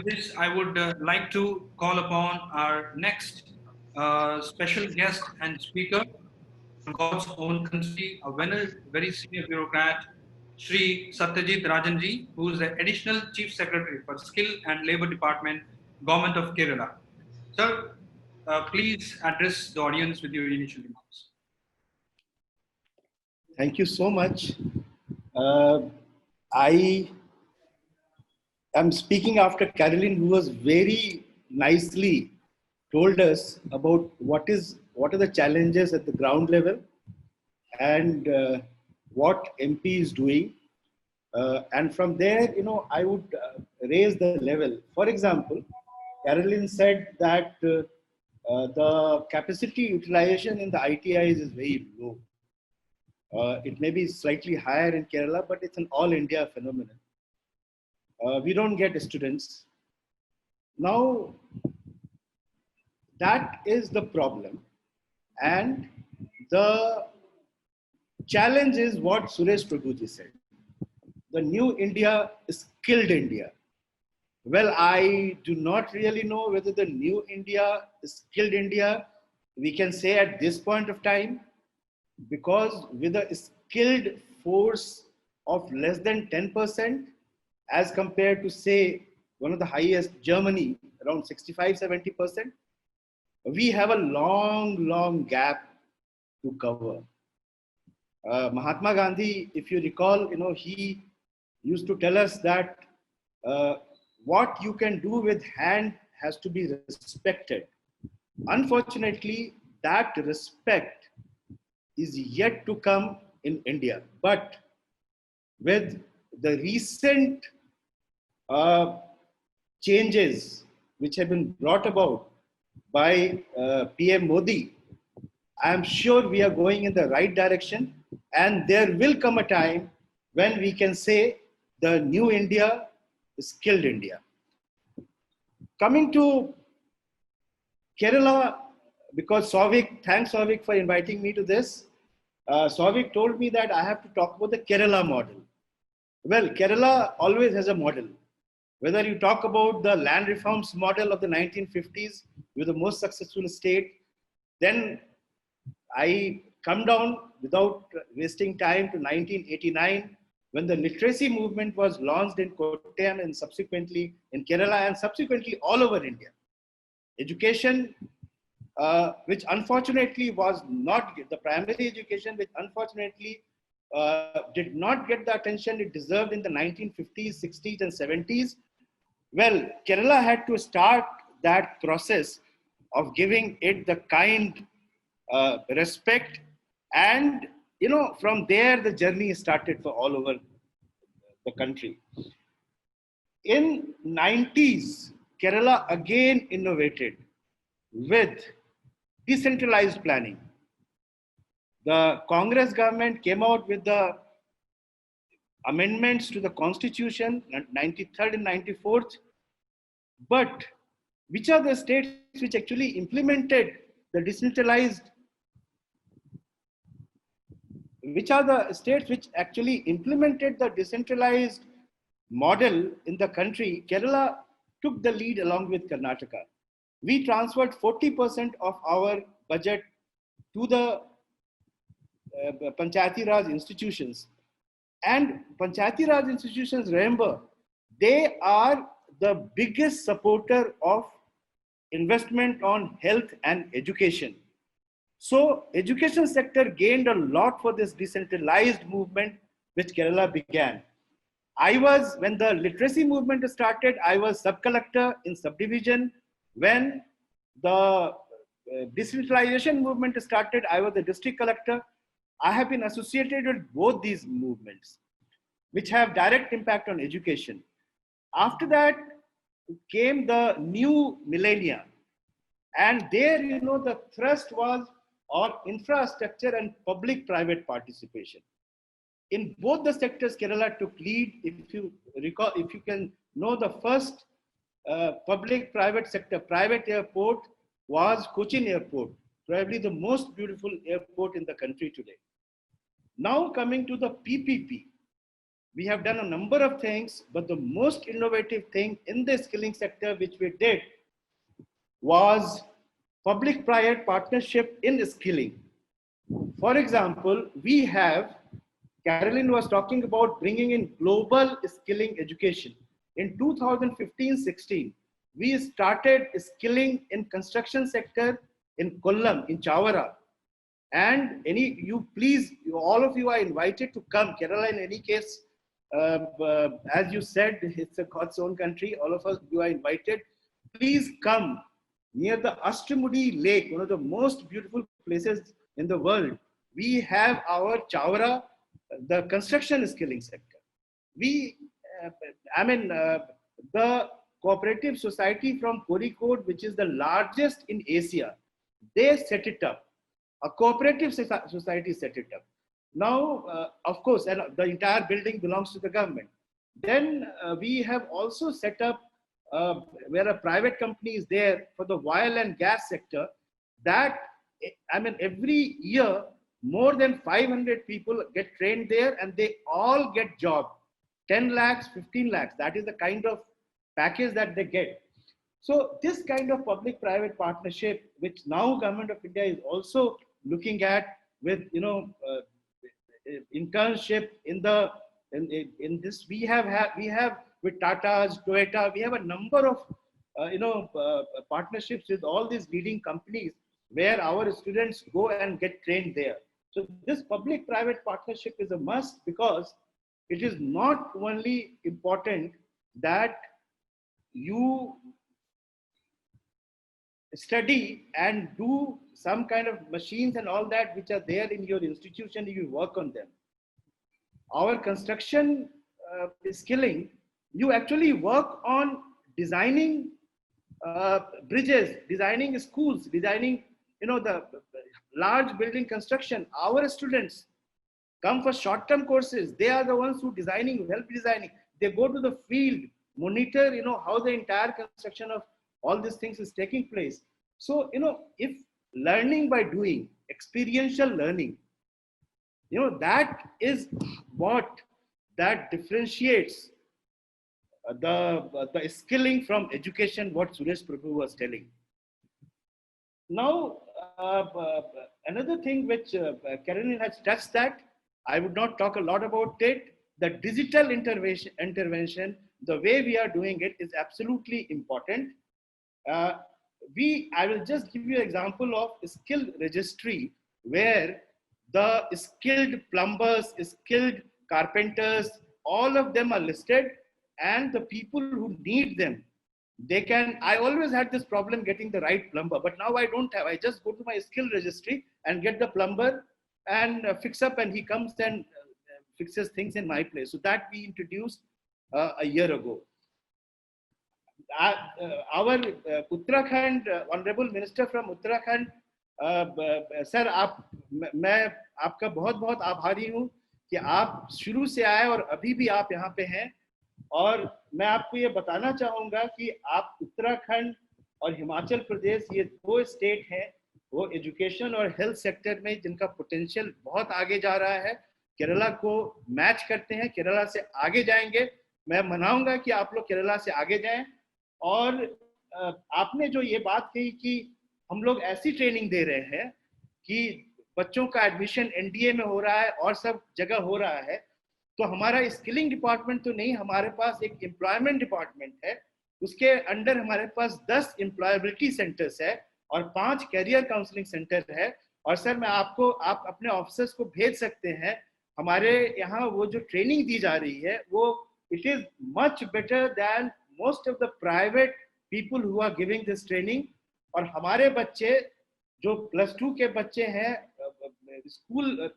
with this, I would like to call upon our next special guest and speaker from God's own country, a very senior bureaucrat, Sri Satyajit Rajanji, who is the Additional Chief Secretary for Skill and Labour Department, Government of Kerala. Sir, please address the audience with your initial remarks. Thank you so much. I am speaking after Caroline, who was very nicely told us about what are the challenges at the ground level and what MP is doing. And from there, I would raise the level. For example, Caroline said that the capacity utilization in the ITIs is very low. It may be slightly higher in Kerala, but it's an all India phenomenon. We don't get students. Now, that is the problem. And the challenge is what Suresh Prabhuji said. The new India is skilled India. Well, I do not really know whether the new India is skilled India. We can say at this point of time, because with a skilled force of less than 10% as compared to say one of the highest, Germany, around 65-70%, we have a long gap to cover. Mahatma Gandhi, if you recall, he used to tell us that what you can do with hand has to be respected. Unfortunately, that respect is yet to come in India. But with the recent changes which have been brought about by PM Modi, I am sure we are going in the right direction, and there will come a time when we can say the new India is skilled India. Coming to Kerala, because thanks Souvik for inviting me to this. Souvik told me that I have to talk about the Kerala model. Well, Kerala always has a model. Whether you talk about the land reforms model of the 1950s, with the most successful state, then I come down without wasting time to 1989, when the literacy movement was launched in Kottayam and subsequently in Kerala and subsequently all over India. Education, which unfortunately was not the primary education, which unfortunately did not get the attention it deserved in the 1950s, 60s, and 70s. Well, Kerala had to start that process of giving it the kind respect, and from there the journey started for all over the country. In 90s, Kerala again innovated with decentralized planning. The Congress government came out with the amendments to the constitution, 93rd and 94th. But which are the states which actually implemented the decentralized? Which are the states which actually implemented the decentralized model in the country? Kerala took the lead along with Karnataka. We transferred 40% of our budget to the Panchayati Raj institutions. And Panchayati Raj institutions, remember, they are the biggest supporter of investment on health and education. So education sector gained a lot for this decentralized movement which Kerala began. When the literacy movement started, I was sub-collector in subdivision. When the decentralization movement started, I was the district collector. I have been associated with both these movements, which have direct impact on education. After that came the new millennia. And there, the thrust was on infrastructure and public-private participation. In both the sectors, Kerala took lead. If you recall, if you can know, the first public-private sector, private airport was Cochin Airport, probably the most beautiful airport in the country today. Now coming to the PPP. We have done a number of things, but the most innovative thing in the skilling sector which we did was public-private partnership in skilling. For example, we have, Carolyn was talking about bringing in global skilling education. In 2015-16, we started skilling in construction sector in Kollam, in Chavara. And all of you are invited to come. Kerala, in any case, as you said, it's a God's own country. All of us, you are invited. Please come near the Ashtamudi Lake, one of the most beautiful places in the world. We have our Chavara, the construction skilling sector. We, the cooperative society from Kozhikode, which is the largest in Asia, they set it up. A cooperative society set it up. Now, of course, and the entire building belongs to the government. Then we have also set up where a private company is there for the oil and gas sector. That, every year more than 500 people get trained there, and they all get job. 10 lakhs, 15 lakhs. That is the kind of package that they get. So this kind of public-private partnership, which now Government of India is also looking at with, internship in this, we have with Tata's, Toyota, we have a number of, partnerships with all these leading companies where our students go and get trained there. So this public-private partnership is a must, because it is not only important that you study and do some kind of machines and all that which are there in your institution, you work on them. Our construction skilling, you actually work on designing bridges, designing schools, designing, the large building construction. Our students come for short-term courses. They are the ones who help designing. They go to the field, monitor, how the entire construction of all these things is taking place. So, if learning by doing, experiential learning, that is what that differentiates the skilling from education, what Suresh Prabhu was telling. Now, another thing which Karen has touched, that I would not talk a lot about it, the digital intervention, the way we are doing it is absolutely important. I will just give you an example of a skill registry where the skilled plumbers, skilled carpenters, all of them are listed, and the people who need them, I always had this problem getting the right plumber, but now I don't have. I just go to my skill registry and get the plumber and fix up, and he comes and fixes things in my place. So that we introduced a year ago. Our Uttarakhand, Honorable Minister from Uttarakhand, sir मैं आपका बहुत बहुत आभारी हूँ कि आप शुरू से आए और अभी भी आप यहाँ पे हैं, और मैं आपको ये बताना चाहूँगा कि आप उत्तराखंड और हिमाचल प्रदेश, ये दो स्टेट हैं वो एजुकेशन और हेल्थ सेक्टर में जिनका पोटेंशियल बहुत आगे जा रहा है, केरला को मैच करते हैं, केरला से आगे जाएंगे। मैं मनाऊंगा कि आप लोग केरला से आगे जाएं। और आपने जो ये बात कही कि हम लोग ऐसी ट्रेनिंग दे रहे हैं कि बच्चों का एडमिशन एनडीए में हो रहा है और सब जगह हो रहा है, तो हमारा स्किलिंग डिपार्टमेंट तो नहीं, हमारे पास एक एम्प्लॉयमेंट डिपार्टमेंट है। उसके अंडर हमारे पास 10 एम्प्लॉयबिलिटी सेंटर्स है और 5 कैरियर काउंसलिंग सेंटर है। और सर मैं आप अपने ऑफिसर्स को भेज सकते हैं, हमारे यहाँ वो जो ट्रेनिंग दी जा रही है वो it is much better than most of the private people who are giving this training. और हमारे बच्चे जो +2 के बच्चे हैं, स्कूल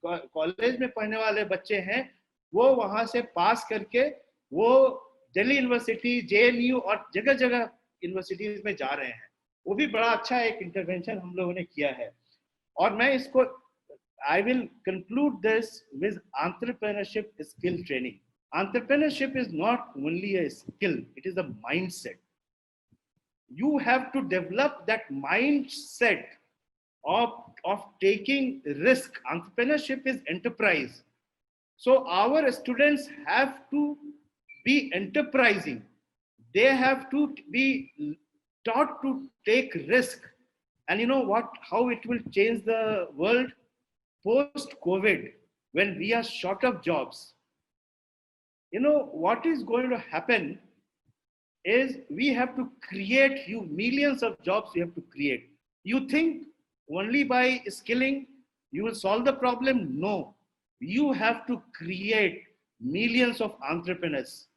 कॉलेज में पढ़ने वाले बच्चे हैं, वो वहां से पास करके वो दिल्ली यूनिवर्सिटी, जेएनयू और जगह जगह यूनिवर्सिटीज में जा रहे हैं। वो भी बड़ा अच्छा एक इंटरवेंशन हम लोगों ने किया है। और मैं इसको I will conclude this with entrepreneurship skill training. Entrepreneurship is not only a skill, it is a mindset. You have to develop that mindset of taking risk. Entrepreneurship is enterprise. So our students have to be enterprising. They have to be taught to take risk. And you know what? How it will change the world post COVID, when we are short of jobs. You know what is going to happen is we have to create millions of jobs we have to create. You think only by skilling you will solve the problem? No. You have to create millions of entrepreneurs,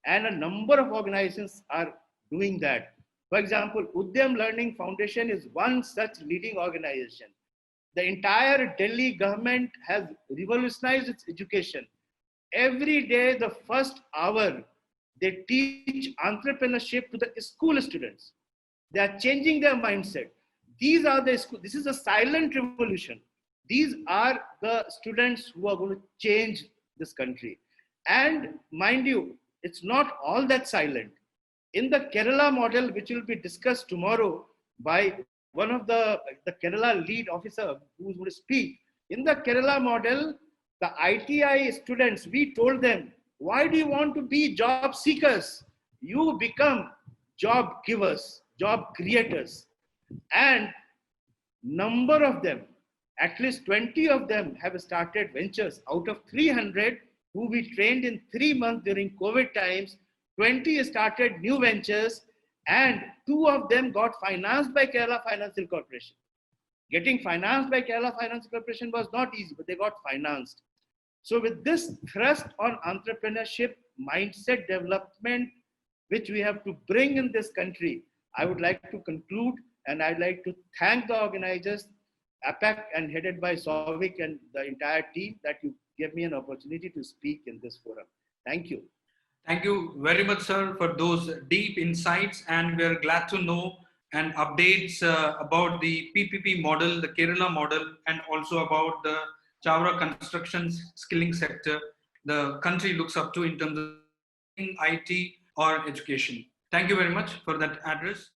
and a number of organizations are doing that. For example, Udyam Learning Foundation is one such leading organization. The entire Delhi government has revolutionized its education. Every day, the first hour, they teach entrepreneurship to the school students. They are changing their mindset. These are the school. This is a silent revolution. These are the students who are going to change this country. And mind you, it's not all that silent. In the Kerala model, which will be discussed tomorrow by one of the Kerala lead officer who's going to speak, in the Kerala model, the ITI students, we told them, why do you want to be job seekers? You become job givers, job creators. And number of them, at least 20 of them have started ventures. Out of 300 who we trained in 3 months during COVID times, 20 started new ventures, and 2 of them got financed by Kerala Financial Corporation. Getting financed by Kerala Financial Corporation was not easy, but they got financed. So with this thrust on entrepreneurship, mindset development, which we have to bring in this country, I would like to conclude, and I'd like to thank the organizers, APAC and headed by Souvik and the entire team, that you gave me an opportunity to speak in this forum. Thank you. Thank you very much, sir, for those deep insights. And we're glad to know and updates about the PPP model, the Kerala model, and also about the Chavra construction skilling sector the country looks up to in terms of IT or education. Thank you very much for that address.